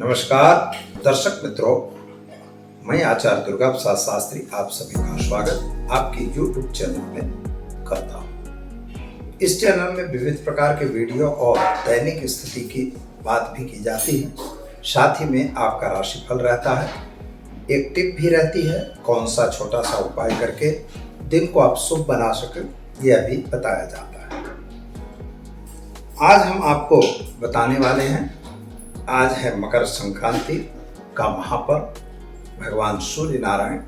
नमस्कार दर्शक मित्रों, मैं आचार्य दुर्गा प्रसाद शास्त्री आप सभी का स्वागत आपके YouTube चैनल में करता हूँ। इस चैनल में विविध प्रकार के वीडियो और दैनिक स्थिति की बात भी की जाती है। साथ ही में आपका राशिफल रहता है, एक टिप भी रहती है, कौन सा छोटा सा उपाय करके दिन को आप शुभ बना सके यह भी बताया जाता है। आज हम आपको बताने वाले हैं, आज है मकर संक्रांति का महापर्व। भगवान सूर्य नारायण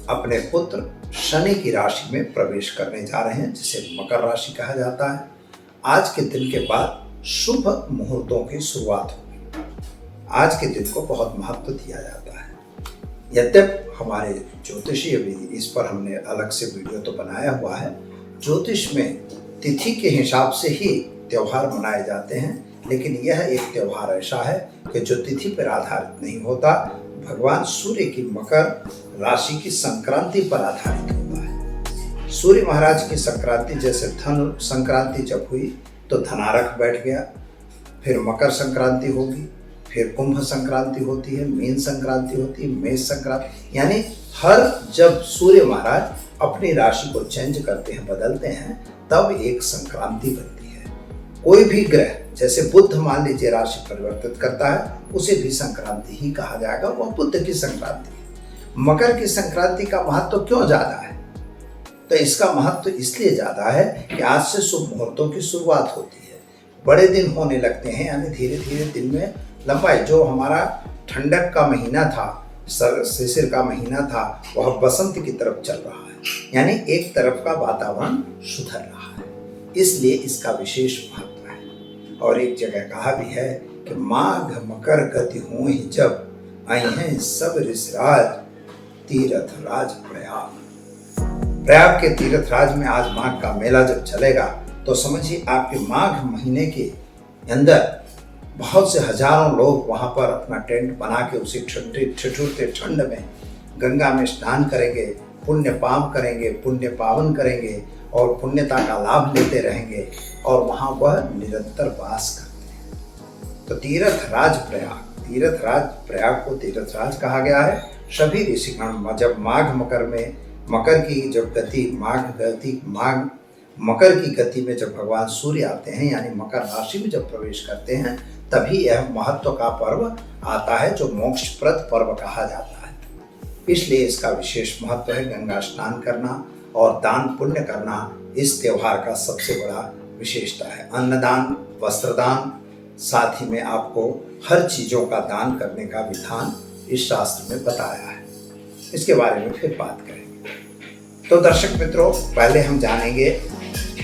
अपने पुत्र शनि की राशि में प्रवेश करने जा रहे हैं, जिसे मकर राशि कहा जाता है। आज के दिन के बाद शुभ मुहूर्तों की शुरुआत होगी। आज के दिन को बहुत महत्व दिया जाता है। यद्यप हमारे ज्योतिषीय विधि, इस पर हमने अलग से वीडियो तो बनाया हुआ है, ज्योतिष में तिथि के हिसाब से ही त्योहार मनाए जाते हैं, लेकिन यह एक त्योहार ऐसा है कि जो तिथि पर आधारित नहीं होता, भगवान सूर्य की मकर राशि की संक्रांति पर आधारित होता है। सूर्य महाराज की संक्रांति, जैसे धनु संक्रांति जब हुई तो धनारक बैठ गया, फिर मकर संक्रांति होगी, फिर कुंभ संक्रांति होती है, मीन संक्रांति होती है, मेष संक्रांति, यानी हर जब सूर्य महाराज अपनी राशि को चेंज करते हैं, बदलते हैं, तब एक संक्रांति बनती है। कोई भी ग्रह, जैसे बुध मान लीजिए राशि परिवर्तित करता है, उसे भी संक्रांति ही कहा जाएगा, वह बुध की संक्रांति है। मकर की संक्रांति का महत्व क्यों ज्यादा है? तो इसका महत्व इसलिए ज्यादा है कि आज से शुभ मुहूर्तों की शुरुआत होती है, बड़े दिन होने लगते हैं, यानी धीरे धीरे दिन में लंबाई। जो हमारा ठंडक का महीना था, शिशिर का महीना था, वह बसंत की तरफ चल रहा है, यानी एक तरफ का वातावरण सुधर रहा है, इसलिए इसका विशेष महत्व। और एक जगह कहा भी है कि माघ मकर गति हों ही जब, आई हैं सब ऋषिराज तीर्थ राज प्रयाग के तीर्थ राज में आज माघ का मेला जब चलेगा, तो समझिए आपके माघ महीने के अंदर बहुत से हजारों लोग वहां पर अपना टेंट बना के उसी ठिठुरते ठंड में गंगा में स्नान करेंगे, पुण्य पाप करेंगे, पुण्य पावन करेंगे और पुण्यता का लाभ लेते रहेंगे, और वहां वह निरंतर वास करते हैं। तो तीर्थ राज प्रयाग को तीर्थ राज कहा गया है। सभी ऋषिगण जब माघ मकर में, मकर की जब गति, मकर की गति में जब भगवान सूर्य आते हैं, यानी मकर राशि में जब प्रवेश करते हैं, तभी यह महत्व का पर्व आता है, जो मोक्षप्रद पर्व कहा जाता है। इसलिए इसका विशेष महत्व है। गंगा स्नान करना और दान पुण्य करना इस त्योहार का सबसे बड़ा विशेषता है। अन्नदान, वस्त्रदान, साथ ही में आपको हर चीज़ों का दान करने का विधान इस शास्त्र में बताया है। इसके बारे में फिर बात करेंगे। तो दर्शक मित्रों, पहले हम जानेंगे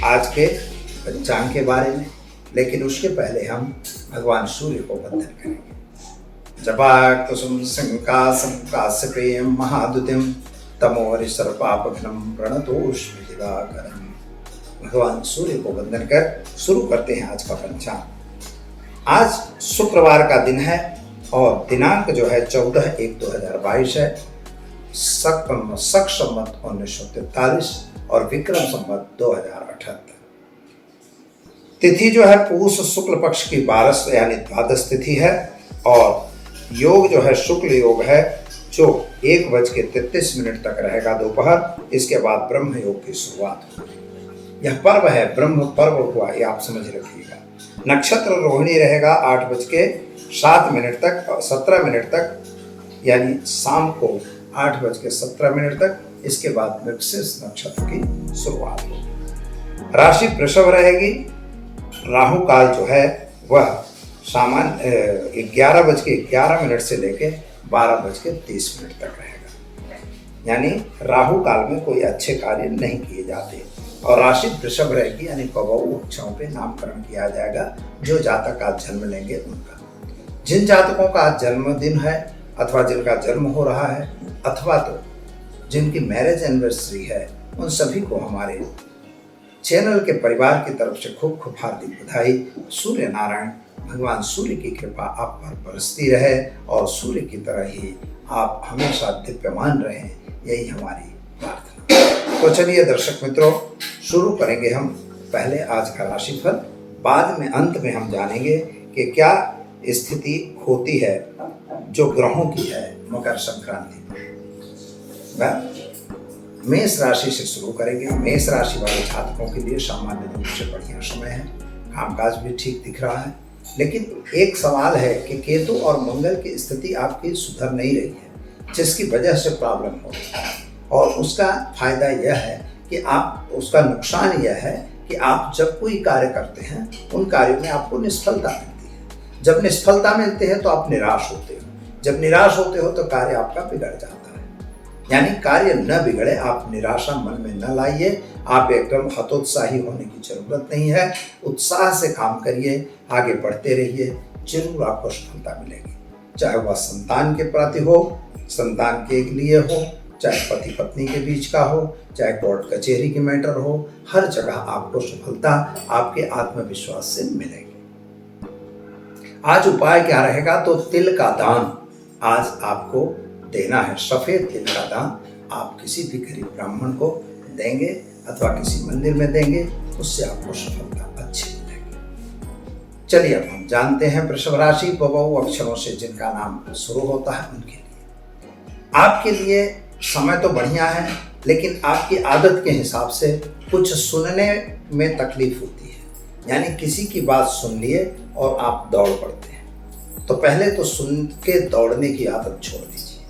आज के पंचांग के बारे में, लेकिन उसके पहले हम भगवान सूर्य को वंदन करेंगे। जपा कुसुम संकासम काश्यपेयम महादुतिम तमोरि सर्पापघ्नम प्रणतोष्मि दिवाकरम। भगवान सूर्य को वंदन कर शुरू करते हैं आज का पंचांग। आज शुक्रवार का दिन है और दिनांक जो है 14/1/2022 है। शक संवत 1943 और विक्रम संवत 2078। तिथि जो है पूष शुक्ल पक्ष की 12 यानी द्वादश तिथि है, और योग जो है शुक्ल योग है, जो 1:33 तक रहेगा दोपहर। इसके बाद ब्रह्म योग की शुरुआत होगी। यह पर्व है, ब्रह्म पर्व हुआ, ये आप समझ रखिएगा। नक्षत्र रोहिणी रहेगा 8:07 तक, 17 तक, यानी शाम को 8:17 तक। इसके बाद मृगशीर्ष नक्षत्र की शुरुआत होगी। राशि वृषभ रहेगी। राहु काल जो है वह सामान्य 11:11 से लेके 12:30 तक रहेगा, यानी राहु काल में कोई अच्छे कार्य नहीं किए जाते। और राशि वृषभ रहेगी, यानी कौवऊ अक्षरों पे नामकरण किया जाएगा जो जातक आज जन्म लेंगे उनका। जिन जातकों का आज जन्मदिन है, अथवा जिनका जन्म हो रहा है, अथवा तो जिनकी मैरिज एनिवर्सरी है, उन सभी को हमारे चैनल के परिवार की तरफ से खूब खूब हार्दिक बधाई। सूर्य नारायण भगवान सूर्य की कृपा आप पर बरसती रहे और सूर्य की तरह ही आप हमेशा दिव्यमान रहें, यही हमारी प्रार्थना। तो चलिए दर्शक मित्रों, शुरू करेंगे हम पहले आज का राशिफल। बाद में अंत में हम जानेंगे कि क्या स्थिति होती है जो ग्रहों की है मकर संक्रांति पर। वह मेष राशि से शुरू करेंगे। मेष राशि वाले जातकों के लिए सामान्य रूप से बढ़िया समय है, कामकाज भी ठीक दिख रहा है। लेकिन एक सवाल है कि केतु और मंगल की स्थिति आपकी सुधर नहीं रही है, जिसकी वजह से प्रॉब्लम हो रही है। और उसका फायदा यह है कि उसका नुकसान यह है कि आप जब कोई कार्य करते हैं उन कार्यों में आपको निष्फलता मिलती है। जब निष्फलता मिलती है तो आप निराश होते हो। जब निराश होते हो तो कार्य आपका बिगड़ जाता है। यानी कार्य न बिगड़े, आप निराशा मन में न लाइए। आप एकदम हतोत्साही होने की जरूरत नहीं है। उत्साह से काम करिए, आगे बढ़ते रहिए, जरूर आपको सफलता मिलेगी। चाहे वह संतान के प्रति हो, संतान के लिए हो, चाहे पति पत्नी के बीच का हो, चाहे कोर्ट कचहरी की मैटर हो, हर जगह आपको सफलता आपके आत्मविश्वास से मिलेगी। आज उपाय क्या रहेगा? तो तिल का दान आज आपको देना है। सफेद तिल का दान आप किसी भी गरीब ब्राह्मण को देंगे अथवा किसी मंदिर में देंगे, उससे आपको सफलता अच्छी मिलेगी। चलिए अब हम जानते हैं वृषभ राशि, बबौ अक्षरों से जिनका नाम शुरू होता है उनके लिए। आपके लिए समय तो बढ़िया है, लेकिन आपकी आदत के हिसाब से कुछ सुनने में तकलीफ होती है। यानी किसी की बात सुन लिए और आप दौड़ पड़ते हैं, तो पहले तो सुन के दौड़ने की आदत छोड़ दीजिए,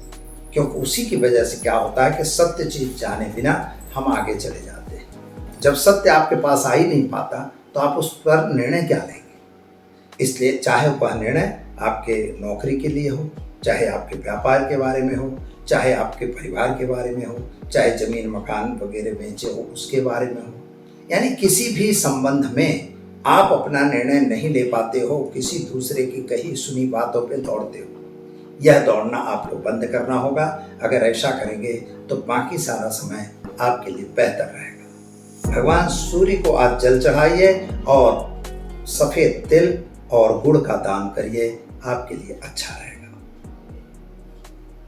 क्योंकि उसी की वजह से क्या होता है कि सत्य चीज जाने बिना हम आगे चले जाते हैं। जब सत्य आपके पास आ ही नहीं पाता तो आप उस पर निर्णय क्या लेंगे? इसलिए चाहे वह निर्णय आपके नौकरी के लिए हो, चाहे आपके व्यापार के बारे में हो, चाहे आपके परिवार के बारे में हो, चाहे जमीन मकान वगैरह बेचे हो उसके बारे में हो, यानी किसी भी संबंध में आप अपना निर्णय नहीं ले पाते हो, किसी दूसरे की कही सुनी बातों पे दौड़ते हो। यह दौड़ना आपको बंद करना होगा। अगर ऐसा करेंगे तो बाकी सारा समय आपके लिए बेहतर रहेगा। भगवान सूर्य को आज जल चढ़ाइए और सफेद तिल और गुड़ का दान करिए, आपके लिए अच्छा रहेगा।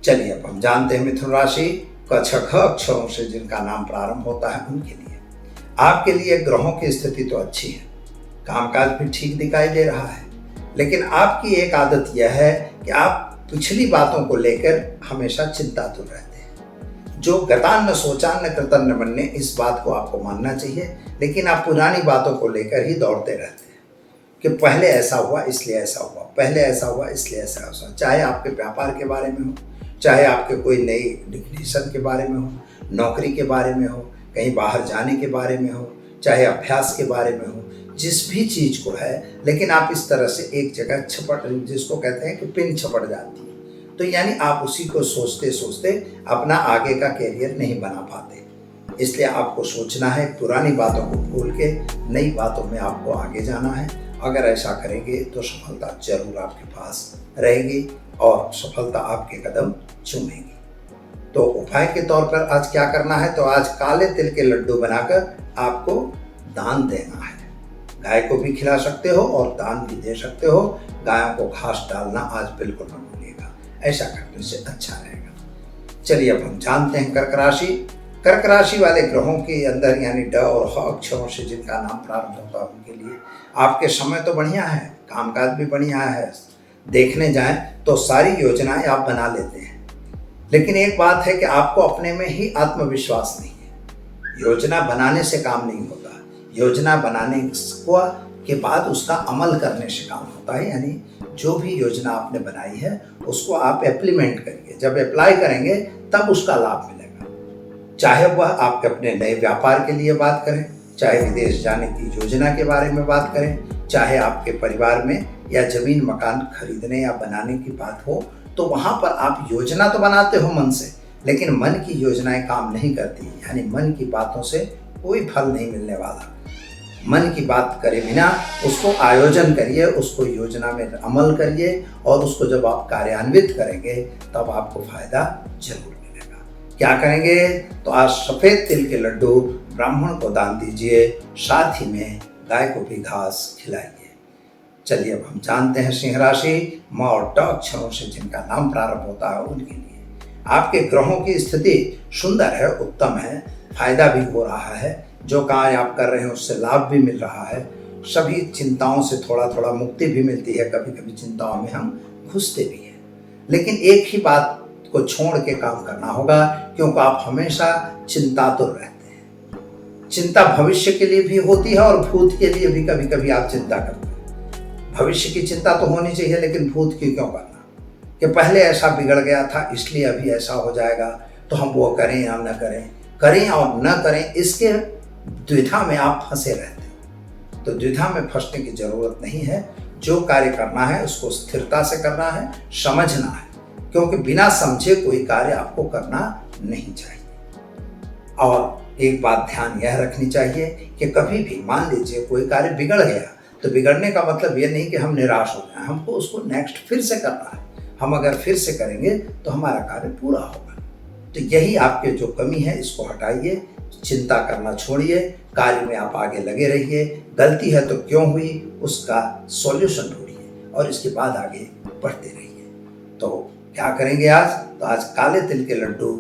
चलिए अब हम जानते हैं मिथुन राशि, क छ ख अक्षरों से जिनका नाम प्रारंभ होता है उनके लिए। आपके लिए ग्रहों की स्थिति तो अच्छी है, कामकाज भी ठीक दिखाई दे रहा है, लेकिन आपकी एक आदत यह है कि आप पिछली बातों को लेकर हमेशा चिंतातुर रहते हैं। जो गतान्न शोचान्न कृतन्न मन्ने, इस बात को आपको मानना चाहिए, लेकिन आप पुरानी बातों को लेकर ही दौड़ते रहते हैं कि पहले ऐसा हुआ इसलिए ऐसा हुआ, पहले ऐसा हुआ इसलिए ऐसा हुआ। चाहे आपके व्यापार के बारे में हो, चाहे आपके कोई नई डिग्नेशन के बारे में हो, नौकरी के बारे में हो, कहीं बाहर जाने के बारे में हो, चाहे अभ्यास के बारे में हो, जिस भी चीज को है, लेकिन आप इस तरह से एक जगह छपट, जिसको कहते हैं कि पिन छपट जाती है, तो यानी आप उसी को सोचते सोचते अपना आगे का कैरियर नहीं बना पाते। इसलिए आपको सोचना है, पुरानी बातों को भूल के नई बातों में आपको आगे जाना है। अगर ऐसा करेंगे तो सफलता जरूर आपके पास रहेगी और सफलता आपके कदम चूमेगी। तो उपाय के तौर पर आज क्या करना है? तो आज काले तिल के लड्डू बनाकर आपको दान देना है। गाय को भी खिला सकते हो और दान भी दे सकते हो। गायों को घास डालना आज बिल्कुल मत भूलिएगा, ऐसा करने से अच्छा रहेगा। चलिए अब हम जानते हैं कर्क राशि। कर्क राशि वाले ग्रहों के अंदर यानी ड और ह अक्षरों से जिनका नाम प्रारंभ होता है उनके लिए आपके समय तो बढ़िया है, कामकाज भी बढ़िया है। देखने जाएं तो सारी योजनाएं आप बना लेते हैं, लेकिन एक बात है कि आपको अपने में ही आत्मविश्वास नहीं है। योजना बनाने से काम नहीं होता, योजना बनाने के बाद उसका अमल करने से काम होता है। यानी जो भी योजना आपने बनाई है उसको आप इम्प्लीमेंट करिए। जब अप्लाई करेंगे तब उसका लाभ मिलेगा। चाहे वह आपके अपने नए व्यापार के लिए बात करें, चाहे विदेश जाने की योजना के बारे में बात करें, चाहे आपके परिवार में या जमीन मकान खरीदने या बनाने की बात हो, तो वहाँ पर आप योजना तो बनाते हो मन से, लेकिन मन की योजनाएं काम नहीं करती। यानी मन की बातों से कोई फल नहीं मिलने वाला। मन की बात करे बिना उसको आयोजन करिए, उसको योजना में अमल करिए और उसको जब आप कार्यान्वित करेंगे तब आपको फायदा जरूर मिलेगा। क्या करेंगे? तो आज सफेद तिल के लड्डू ब्राह्मण को दान दीजिए, साथ ही में गाय को भी घास खिलाइए। चलिए अब हम जानते हैं सिंह राशि। म और ट अक्षरों से जिनका नाम प्रारंभ होता है उनके लिए आपके ग्रहों की स्थिति सुंदर है, उत्तम है, फायदा भी हो रहा है। जो कार्य आप कर रहे हैं उससे लाभ भी मिल रहा है। सभी चिंताओं से थोड़ा थोड़ा मुक्ति भी मिलती है। कभी कभी चिंताओं में हम घुसते भी हैं, लेकिन एक ही बात को छोड़ के काम करना होगा, क्योंकि आप हमेशा चिंतातुर रहते हैं। चिंता भविष्य के लिए भी होती है और भूत के लिए भी कभी कभी आप चिंता करते हैं। भविष्य की चिंता तो होनी चाहिए, लेकिन भूत की क्यों करना कि पहले ऐसा बिगड़ गया था इसलिए अभी ऐसा हो जाएगा, तो हम वो करें या न करें, करें और न करें, इसके द्विधा में आप फंसे रहते हैं। तो द्विधा में फंसने की जरूरत नहीं है। जो कार्य करना है उसको स्थिरता से करना है, समझना है, क्योंकि बिना समझे कोई कार्य आपको करना नहीं चाहिए। और एक बात ध्यान यह रखनी चाहिए कि कभी भी मान लीजिए कोई कार्य बिगड़ गया, तो बिगड़ने का मतलब ये नहीं कि हम निराश हो जाएं, हमको उसको नेक्स्ट फिर से करना है। हम अगर फिर से करेंगे तो हमारा कार्य पूरा होगा। तो यही आपके जो कमी है इसको हटाइए, चिंता करना छोड़िए, कार्य में आप आगे लगे रहिए। गलती है तो क्यों हुई उसका सॉल्यूशन ढूंढिए और इसके बाद आगे बढ़ते रहिए। तो क्या करेंगे आज? तो आज काले तिल के लड्डू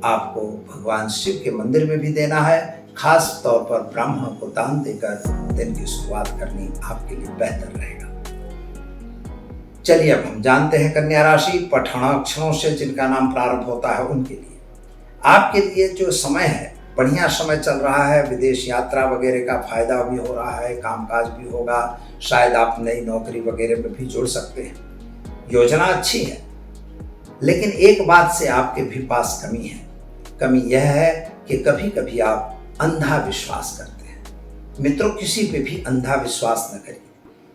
आपको भगवान शिव के मंदिर में भी देना है। खास तौर पर ब्राह्मणों को दान देकर दिन की शुरुआत करनी आपके लिए बेहतर रहेगा। चलिए अब हम जानते हैं कन्या राशि पठाणाक्षरों से जिनका नाम प्रारंभ होता है उनके लिए। आपके लिए जो समय है बढ़िया समय चल रहा है। विदेश यात्रा वगैरह का फायदा भी हो रहा है, कामकाज भी होगा, शायद आप नई नौकरी वगैरह में भी जुड़ सकते हैं। योजना अच्छी है, लेकिन एक बात से आपके भी पास कमी है। कमी यह है कि कभी कभी आप अंधा विश्वास करते हैं। मित्रों, किसी पे भी अंधा विश्वास न करिए।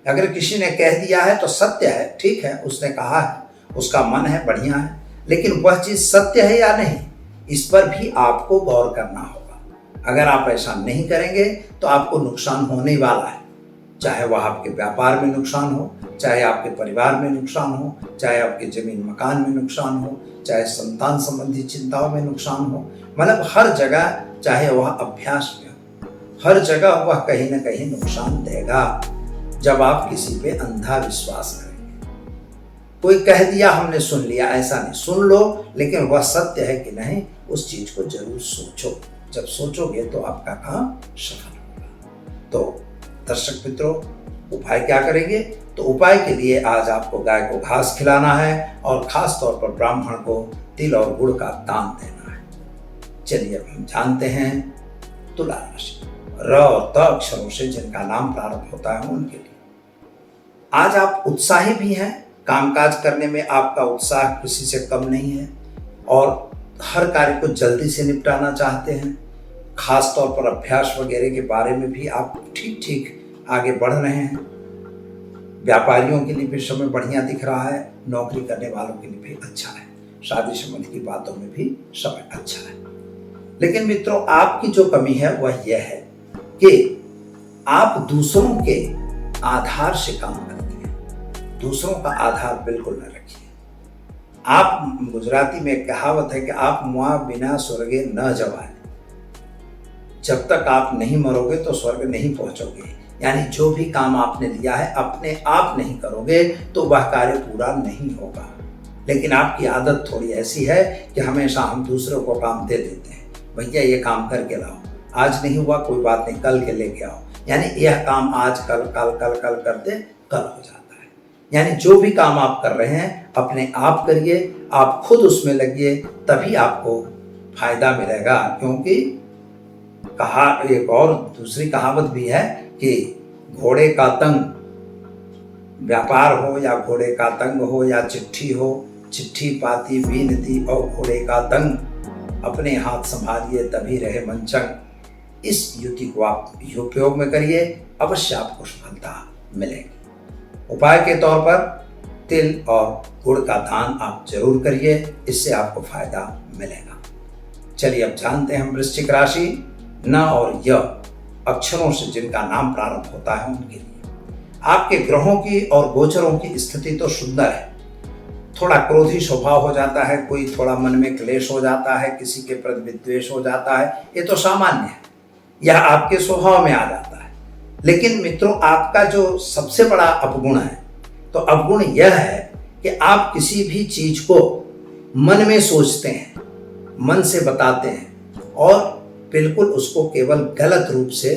अगर किसी ने कह दिया है तो सत्य है, ठीक है, उसने कहा है, उसका मन है, बढ़िया है, लेकिन वह चीज सत्य है या नहीं इस पर भी आपको गौर करना होगा। अगर आप ऐसा नहीं करेंगे तो आपको नुकसान होने वाला है। चाहे वह आपके व्यापार में नुकसान हो, चाहे आपके परिवार में नुकसान हो, चाहे आपके जमीन मकान में नुकसान हो, चाहे संतान संबंधी चिंताओं में नुकसान हो, मतलब हर जगह, चाहे वह अभ्यास में हो, हर जगह वह कहीं ना कहीं नुकसान देगा जब आप किसी पे अंधा विश्वास करेंगे। कोई कह दिया हमने सुन लिया, ऐसा नहीं, सुन लो, लेकिन वह सत्य है कि नहीं उस चीज को जरूर सोचो। जब सोचोगे तो आपका काम सफल होगा। तो दर्शक मित्रों, उपाय क्या करेंगे? तो उपाय के लिए आज आपको गाय को घास खिलाना है और खास तौर पर ब्राह्मण को तिल और गुड़ का दान देना है। चलिए अब हम जानते हैं तुला राशि र और त अक्षरों से जिनका नाम प्रारंभ होता है उनके लिए। आज आप उत्साही भी हैं, कामकाज करने में आपका उत्साह किसी से कम नहीं है और हर कार्य को जल्दी से निपटाना चाहते हैं। खास तौर पर अभ्यास वगैरह के बारे में भी आप ठीक ठीक आगे बढ़ रहे हैं। व्यापारियों के लिए भी समय बढ़िया दिख रहा है, नौकरी करने वालों के लिए भी अच्छा है, शादी संबंधी की बातों में भी समय अच्छा है। लेकिन मित्रों, आपकी जो कमी है वह यह है कि आप दूसरों के आधार से काम करते हैं। दूसरों का आधार बिल्कुल न रखिए। आप, गुजराती में एक कहावत है कि आप मुआ बिना स्वर्गे न जवाए। जब तक आप नहीं मरोगे तो स्वर्ग नहीं पहुंचोगे। यानी जो भी काम आपने लिया है अपने आप नहीं करोगे तो वह कार्य पूरा नहीं होगा। लेकिन आपकी आदत थोड़ी ऐसी है कि हमेशा हम दूसरों को काम दे देते हैं। भैया ये काम करके लाओ, आज नहीं हुआ कोई बात नहीं, कल के लेके आओ। यानी यह काम आज कल कल कल कल करते कल हो जाता है। यानी जो भी काम आप कर रहे हैं अपने आप करिए, आप खुद उसमें लगिए, तभी आपको फायदा मिलेगा। क्योंकि एक और दूसरी कहावत भी है कि घोड़े का तंग, व्यापार हो या घोड़े का तंग हो या चिट्ठी हो, चिट्ठी पाती बीनती और घोड़े का तंग, अपने हाथ संभालिए तभी रहे मन चंग। इस युक्ति को आप उपयोग में करिए, अवश्य आपको सफलता मिलेगी। उपाय के तौर पर तिल और गुड़ का दान आप जरूर करिए, इससे आपको फायदा मिलेगा। चलिए अब जानते हैं हम वृश्चिक राशि न और य अक्षरों से जिनका नाम प्रारंभ होता है उनके लिए। आपके ग्रहों की और गोचरों की स्थिति तो सुंदर है। थोड़ा क्रोधी स्वभाव हो जाता है, कोई थोड़ा मन में क्लेश हो जाता है, किसी के प्रति विद्वेष हो जाता है, ये तो सामान्य है, यह आपके स्वभाव में आ जाता है। लेकिन मित्रों, आपका जो सबसे बड़ा अपगुण है, तो अपगुण यह है कि आप किसी भी चीज को मन में सोचते हैं, मन से बताते हैं और बिल्कुल उसको केवल गलत रूप से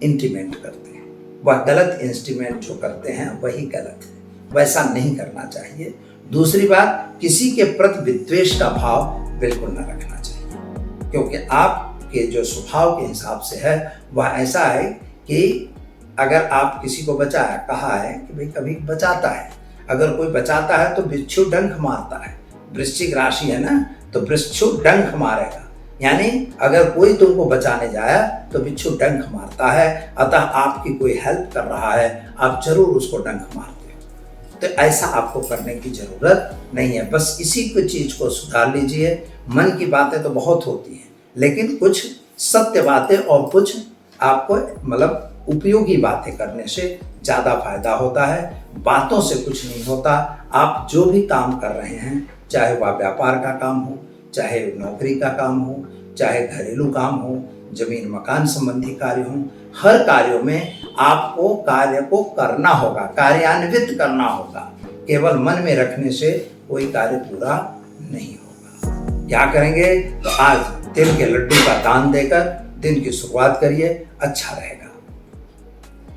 इंटीमेट करते हैं। वह गलत इंस्टीमेंट जो करते हैं वही गलत है, वैसा नहीं करना चाहिए। दूसरी बात, किसी के प्रति विद्वेष का भाव बिल्कुल न रखना चाहिए, क्योंकि आपके जो स्वभाव के हिसाब से है वह ऐसा है कि अगर आप किसी को बचाया, कहा है कि भाई कभी बचाता है, अगर कोई बचाता है तो बिच्छू डंक मारता है। वृश्चिक राशि है ना, तो बिच्छू डंक मारेगा, यानी अगर कोई तुमको बचाने जाया तो बिच्छू डंक मारता है। अतः आपकी कोई हेल्प कर रहा है, आप जरूर उसको डंक मारते हो। तो ऐसा आपको करने की जरूरत नहीं है। बस इसी को चीज को सुधार लीजिए। मन की बातें तो बहुत होती हैं, लेकिन कुछ सत्य बातें और कुछ आपको मतलब उपयोगी बातें करने से ज़्यादा फायदा होता है। बातों से कुछ नहीं होता। आप जो भी काम कर रहे हैं, चाहे वह व्यापार का काम हो, चाहे नौकरी का काम हो, चाहे घरेलू काम हो, जमीन मकान संबंधी कार्य हो, हर कार्यों में आपको कार्य को करना होगा, कार्यान्वित करना होगा। केवल मन में रखने से कोई कार्य पूरा नहीं होगा। क्या करेंगे? तो आज तिल के लड्डू का दान देकर दिन की शुरुआत करिए, अच्छा रहेगा।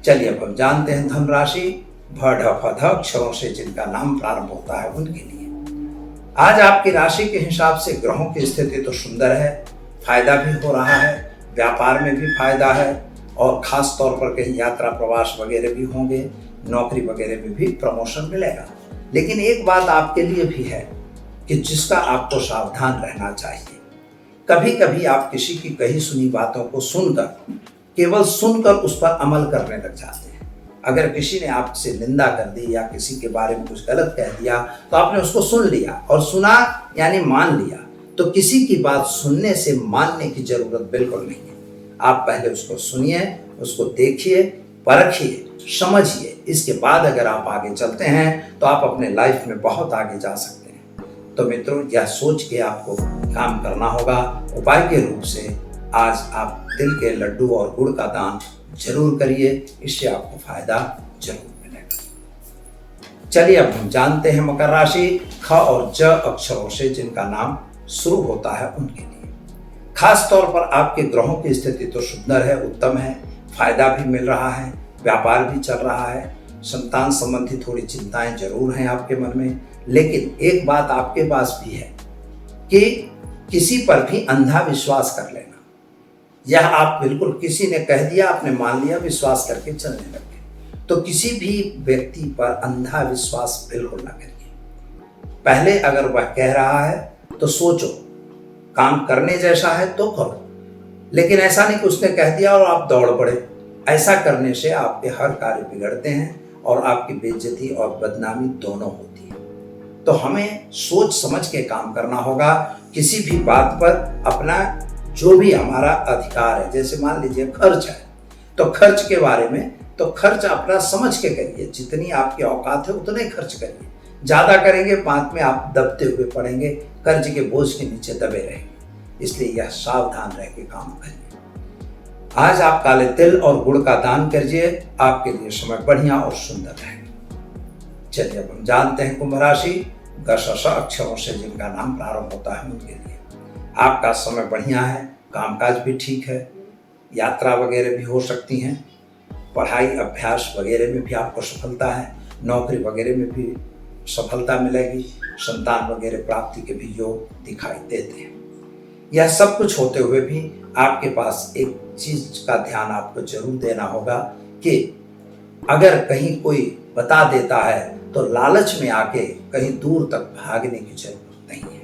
चलिए अब हम जानते हैं धन राशि भ ढ फ ध अक्षरों से जिनका नाम प्रारंभ होता है उनके लिए। आज आपकी राशि के हिसाब से ग्रहों की स्थिति तो सुंदर है, फायदा भी हो रहा है, व्यापार में भी फायदा है और खास तौर पर कहीं यात्रा प्रवास वगैरह भी होंगे, नौकरी वगैरह में भी प्रमोशन मिलेगा। लेकिन एक बात आपके लिए भी है कि जिसका आपको सावधान रहना चाहिए। कभी कभी आप किसी की कही सुनी बातों को केवल सुनकर उस पर अमल करने लग जाते हैं। अगर किसी ने आपसे निंदा कर दी या किसी के बारे में कुछ गलत कह दिया तो आपने उसको सुन लिया, और सुना यानी मान लिया। तो किसी की बात सुनने से मानने की जरूरत बिल्कुल नहीं है। आप पहले उसको सुनिए, उसको देखिए, परखिए, समझिए। इसके बाद अगर आप आगे चलते हैं तो आप अपने लाइफ में बहुत आगे जा सकते हैं। तो मित्रों, यह सोच के आपको काम करना होगा। उपाय के रूप से आज आप तिल के लड्डू और गुड़ का दान जरूर करिए, इससे आपको फायदा जरूर मिलेगा। चलिए अब हम जानते हैं मकर राशि ख और ज अक्षरों से जिनका नाम शुरू होता है उनके लिए। खास तौर पर आपके ग्रहों की स्थिति तो सुंदर है, उत्तम है, फायदा भी मिल रहा है, व्यापार भी चल रहा है। संतान संबंधी थोड़ी चिंताएं जरूर हैं आपके मन में, लेकिन एक बात आपके पास भी है कि किसी पर भी अंधा विश्वास कर लेना। यह आप बिल्कुल किसी ने कह दिया, आपने मान लिया, विश्वास करके चलने लगे। तो किसी भी व्यक्ति पर अंधा विश्वास बिल्कुल ना करिए। पहले अगर वह कह रहा है तो सोचो, काम करने जैसा है तो करो, लेकिन ऐसा नहीं कि उसने कह दिया और आप दौड़ पड़े। ऐसा करने से आपके हर कार्य बिगड़ते हैं और आपकी बेइज्जती और बदनामी दोनों होती है। तो हमें सोच समझ के काम करना होगा। किसी भी बात पर अपना जो भी हमारा अधिकार है, जैसे मान लीजिए खर्च है, तो खर्च के बारे में तो खर्च अपना समझ के करिए। जितनी आपकी औकात है उतने खर्च करिए। ज़्यादा करेंगे बाद में आप दबते हुए पड़ेंगे, कर्ज के बोझ के नीचे दबे रहेंगे। इसलिए यह सावधान रह के काम करिए। आज आप काले तिल और गुड़ का दान करिए, आपके लिए समय बढ़िया और सुंदर रहेगा। चलिए अब हम जानते हैं कुंभ राशि ग श श अक्षरों से जिनका नाम प्रारंभ होता है उनके लिए। आपका समय बढ़िया है, कामकाज भी ठीक है, यात्रा वगैरह भी हो सकती हैं, पढ़ाई अभ्यास वगैरह में भी आपको सफलता है, नौकरी वगैरह में भी सफलता मिलेगी, संतान वगैरह प्राप्ति के भी योग दिखाई देते हैं। यह सब कुछ होते हुए भी आपके पास एक चीज का ध्यान आपको जरूर देना होगा कि अगर कहीं कोई बता देता है तो लालच में आके कहीं दूर तक भागने की जरूरत नहीं है,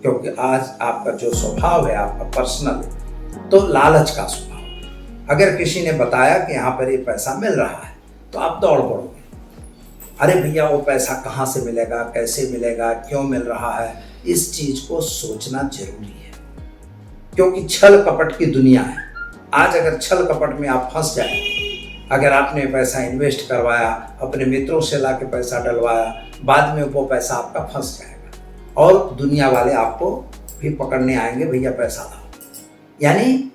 क्योंकि आज आपका जो स्वभाव है, आपका पर्सनल है, तो लालच का स्वभाव। अगर किसी ने बताया कि यहाँ पर ये पैसा मिल रहा है तो आप दौड़ पड़ोगे। अरे भैया वो पैसा कहाँ से मिलेगा, कैसे मिलेगा, क्यों मिल रहा है, इस चीज को सोचना जरूरी है, क्योंकि छल कपट की दुनिया है। आज अगर छल कपट में आप फंस जाए, अगर आपने पैसा इन्वेस्ट करवाया, अपने मित्रों से लाके पैसा डलवाया, बाद में वो पैसा आपका फंस जाएगा और दुनिया वाले आपको भी पकड़ने आएंगे, भैया पैसा लाओ। यानी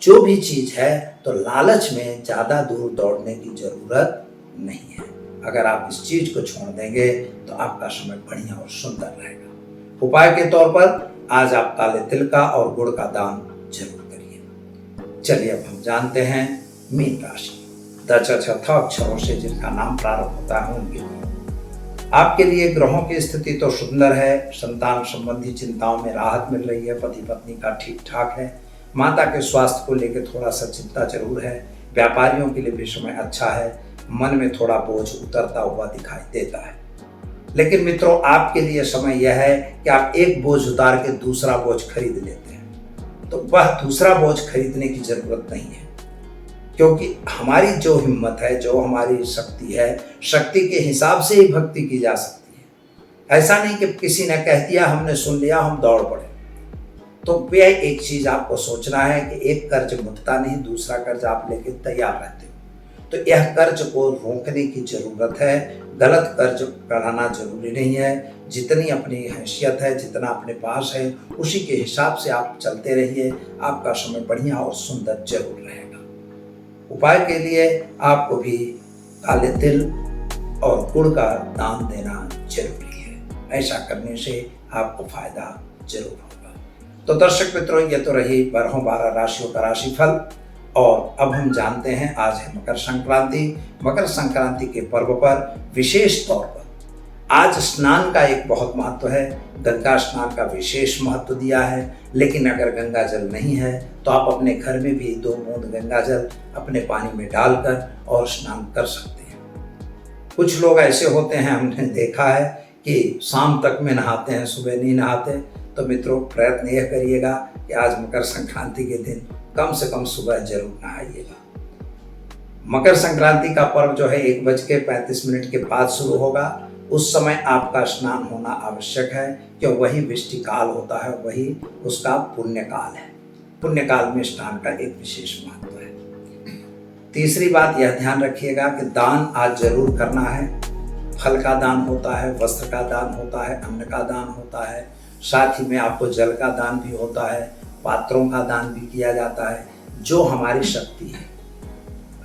जो भी चीज है तो लालच में ज्यादा दूर दौड़ने की जरूरत नहीं है। अगर आप इस चीज को छोड़ देंगे तो आपका समय बढ़िया और सुंदर रहेगा। उपाय के तौर पर आज आप काले तिल का और गुड़ का दान जरूर करिए। चलिए अब हम जानते हैं मीन राशि द च छ थ अक्षरों से जिनका नाम प्रारंभ होता है उनके लिए। आपके लिए ग्रहों की स्थिति तो सुंदर है, संतान संबंधी चिंताओं में राहत मिल रही है, पति पत्नी का ठीक ठाक है, माता के स्वास्थ्य को लेकर थोड़ा सा चिंता जरूर है, व्यापारियों के लिए भी समय अच्छा है, मन में थोड़ा बोझ उतरता हुआ दिखाई देता है। लेकिन मित्रों, आपके लिए समय यह है कि आप एक बोझ उतार के दूसरा बोझ खरीद लेते हैं, तो वह दूसरा बोझ खरीदने की जरूरत नहीं है, क्योंकि हमारी जो हिम्मत है, जो हमारी शक्ति है, शक्ति के हिसाब से ही भक्ति की जा सकती है। ऐसा नहीं कि किसी ने कह दिया, हमने सुन लिया, हम दौड़ पड़े। तो वह एक चीज आपको सोचना है कि एक कर्ज मुटता नहीं, दूसरा कर्ज आप लेके तैयार रहते हो। तो यह कर्ज को रोकने की जरूरत है। गलत कर्ज कराना जरूरी नहीं है। जितनी अपनी हैसियत है, जितना अपने पास है, उसी के हिसाब से आप चलते रहिए। आपका समय बढ़िया और सुंदर जरूर रहेगा। उपाय के लिए आपको भी काले तिल और गुड़ का दान देना जरूरी है। ऐसा करने से आपको फायदा जरूर होगा। तो दर्शक मित्रों, ये तो रही 12 राशियों का राशिफल। और अब हम जानते हैं, आज है मकर संक्रांति। मकर संक्रांति के पर्व पर विशेष तौर पर आज स्नान का एक बहुत महत्व है। गंगा स्नान का विशेष महत्व दिया है। लेकिन अगर गंगा जल नहीं है तो आप अपने घर में भी 2 बूंद गंगा जल अपने पानी में डालकर और स्नान कर सकते हैं। कुछ लोग ऐसे होते हैं, हमने देखा है कि शाम तक में नहाते हैं, सुबह नहीं नहाते। तो मित्रों, प्रयत्न यह करिएगा कि आज मकर संक्रांति के दिन कम से कम सुबह जरूर नहाइएगा। मकर संक्रांति का पर्व जो है 1:35 के बाद शुरू होगा। उस समय आपका स्नान होना आवश्यक है, क्योंकि वही वृष्टि काल होता है, वही उसका पुण्य काल है। पुण्य काल में स्नान का एक विशेष महत्व है। तीसरी बात यह ध्यान रखिएगा कि दान आज जरूर करना है। फल का दान होता है, वस्त्र का दान होता है, अन्न का दान होता है, साथ ही में आपको जल का दान भी होता है, पात्रों का दान भी किया जाता है, जो हमारी शक्ति है।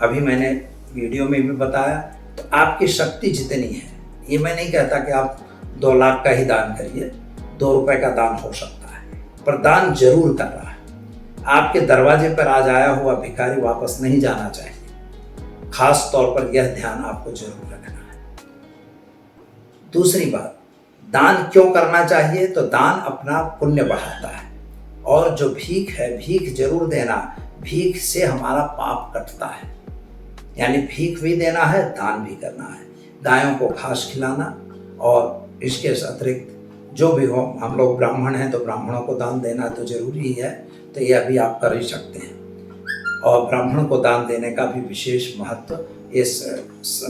अभी मैंने वीडियो में भी बताया, तो आपकी शक्ति जितनी है, ये मैं नहीं कहता कि आप 2 लाख का ही दान करिए, 2 रुपए का दान हो सकता है, पर दान जरूर कर रहा है। आपके दरवाजे पर आज आया हुआ भिखारी वापस नहीं जाना चाहिए। खास तौर पर यह ध्यान आपको जरूर रखना है। दूसरी बात, दान क्यों करना चाहिए? तो दान अपना पुण्य बढ़ाता है। और जो भीख है, भीख जरूर देना। भीख से हमारा पाप कटता है। यानी भीख भी देना है, दान भी करना है। गायों को घास खिलाना, और इसके अतिरिक्त जो भी हो, हम लोग ब्राह्मण हैं तो ब्राह्मणों को दान देना तो जरूरी ही है, तो यह भी आप कर ही सकते हैं। और ब्राह्मण को दान देने का भी विशेष महत्व इस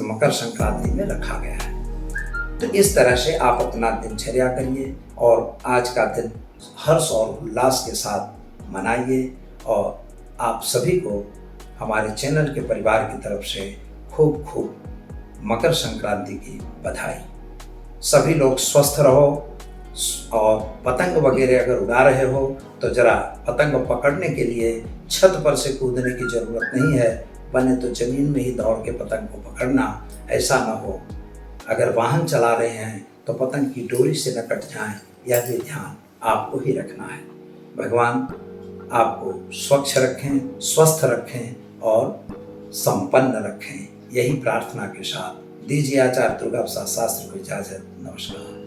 मकर संक्रांति में रखा गया है। तो इस तरह से आप अपना दिनचर्या करिए और आज का दिन हर्ष और उल्लास के साथ मनाइए। और आप सभी को हमारे चैनल के परिवार की तरफ से खूब खूब मकर संक्रांति की बधाई। सभी लोग स्वस्थ रहो, और पतंग वगैरह अगर उड़ा रहे हो तो जरा पतंग पकड़ने के लिए छत पर से कूदने की जरूरत नहीं है, बने तो जमीन में ही दौड़ के पतंग को पकड़ना। ऐसा ना हो, अगर वाहन चला रहे हैं तो पतंग की डोरी से न कट जाएं, यह भी ध्यान आपको ही रखना है। भगवान आपको स्वच्छ रखें, स्वस्थ रखें और संपन्न रखें। यही प्रार्थना के साथ दीजिए आचार्य दुर्गा प्रसाद शास्त्री को इजाजत। नमस्कार।